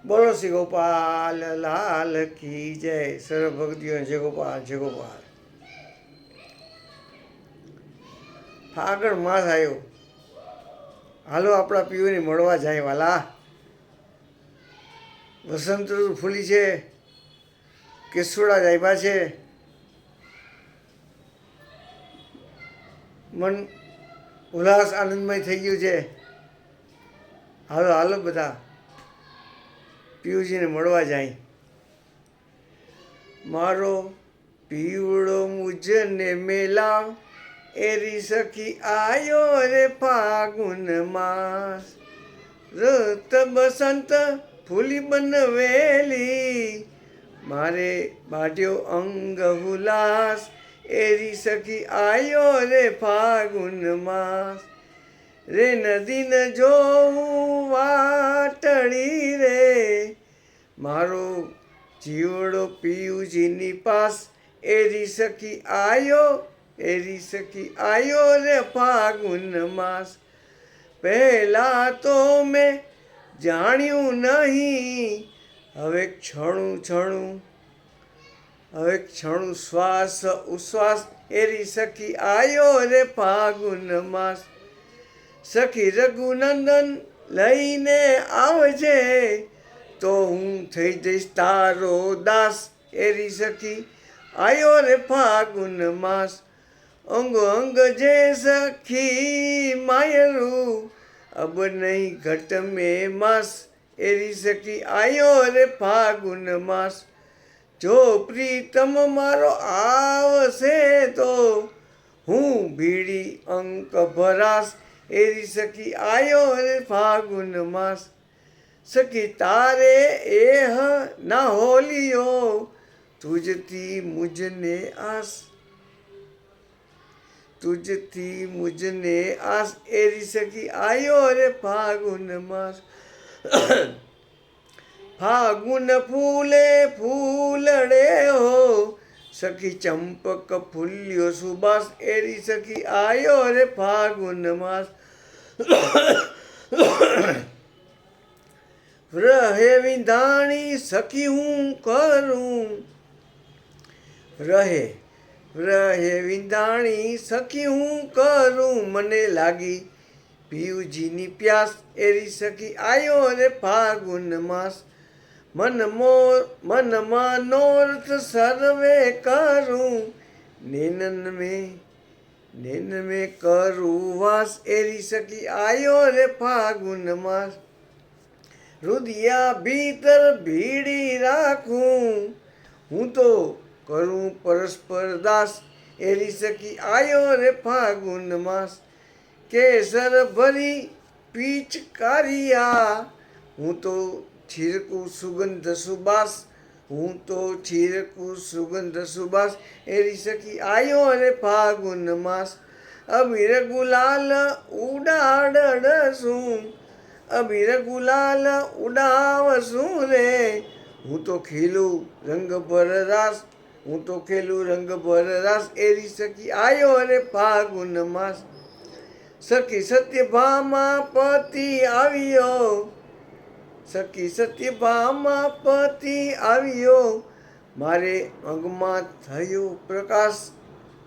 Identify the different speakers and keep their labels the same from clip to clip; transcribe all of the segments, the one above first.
Speaker 1: બોલો શ્રી ગોપાલ લાલ કી જય. સર્વ ભક્તિઓ જય ગોપાલ જય ગોપાલ. ફાગણ માસ આવ્યો, હાલો આપણા પીઓને મળવા જાય વાલા. વસંત ઋતુ ફૂલી છે, કેસુડા જાયબા છે, મન ઉલ્લાસ આનંદમય થઈ ગયું છે. હાલો હાલો બધા પિયુજીને મળવા જાય. મારો પીવડો મુજને મેલા, એરી સખી આયો રે ફાગુન માસ. રત બસંત ફૂલી બનવેલી, મારે બાટ્યો અંગ હુલાસ. એરી સખી આયો રે ફાગુન માસ. રે નદી ન જોવું વાટડી રે, મારો જીવડો પિયુજીની પાસ. એરી સખી આયો, એરી સખી આયો રે ફાગુન માસ. પહેલા તો મેં જાણ્યું નહીં, હવે ક્ષણું શ્વાસ ઉશ્વાસ. એરી સખી આયો રે ફાગુન માસ. સખી રઘુનંદન લઈને આવજે, તો હું થઈ જઈશ તારો દાસ. એરી સખી આયો રે ફાગુન માસ. અંગ અંગ જે સખી માયરું, અબ નહીં ઘટ મેં માસ. એરી સખી આયો રે ફાગુન માસ. જો પ્રીતમ મારો આવશે તો, હું ભીડી અંક ભરાસ. એરી સખી આયો રે ફાગુન માસ. સખી તારે એહ ના હોલિયો, તુજથી મુજને આસ, તુજથી મુજને આસ. એરી સખી આયો રે ફાગુન માસ. ફાગુન ફૂલે ફૂલડે હો, સખી ચંપક ફૂલ્યો સુબાસ. એરી સખી આયો રે ફાગુન માસ. રહે વિંધાણી સખી હું કરું, રહે વિંધાણી સખી હું કરું. મને લાગી પિયુજીની પ્યાસ. એરી સખી આયો રે ફાગુન માસ. મન મનોરથ સર્વે કરું, નેન મેં કરું વાસ. એરી સખી આયો રે ફાગુન માસ. રુદિયા ભીતર ભીડી રાખું, હું તો કરું પરસ્પર દાસ. એરી સખી આયો રે ફાગુન માસ. કેસર ભરી પિચકારિયા, હું તો છીરકું સુગંધ સુબાસ, હું તો છીરકું સુગંધ સુબાસ. એરી સખી આયો રે ફાગુન માસ. અબીર ગુલાલ ઉડાડશું, અબીર ગુલાલ ઉડાવશું રે, હું તો ખેલું રંગ ભર રાસ, હું તો ખેલું રંગ ભર રાસ. એરી સખી આયો રે ફાગુન માસ. સખી સત્યભામા પતિ આવ્યો, સખી સત્યભામા પતિ આવ્યો. મારે અંગમાં થયો પ્રકાશ,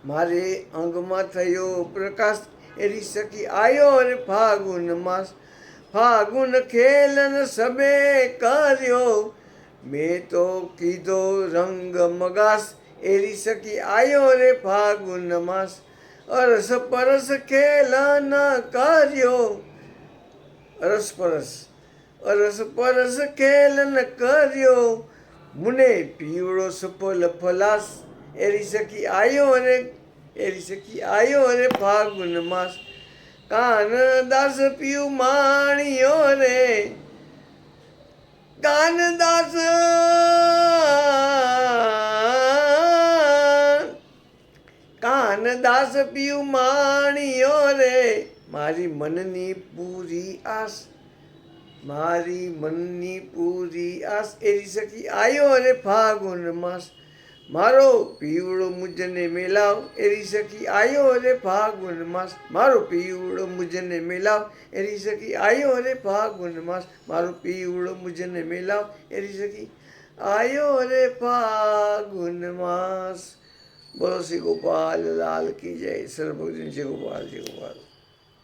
Speaker 1: મારે અંગમાં થયો પ્રકાશ. એરી સખી આયો રે ફાગુન માસ. ફાગુન ખેલન સબે કર્યો, મેં તો કીધો રંગ મગાસ. એરી સખી આયો રે ફાગુન માસ. અરસ પરસ ખેલન કર્યો, અરસ પરસ ખેલન કર્યો. મુને પીવડો સફલ ફલાસ. એરી સખી આયો રે ફાગુન માસ. કાનદાસ પીયુ માણ્યો રે, કાનદાસ પીયુ માણ્યો રે. મારી મનની પૂરી આસ, મારી મનની પૂરી આસ. એરી સખી આયો રે ફાગુન માસ. મારો પીવડો મુજને મેલાવ એરી સખી આયો રે ફાગુન માસ, મારો પીવડો મુજને મેલાવ એરી સખી આયો રે ફાગુન માસ, મારો પીવડો મુજને મેલાવ એરી સખી આયો રે ફાગુન માસ. બોલો શ્રી ગોપાલ લાલ કી જય. સર્વભક્તજન જય ગોપાલ જય ગોપાલ.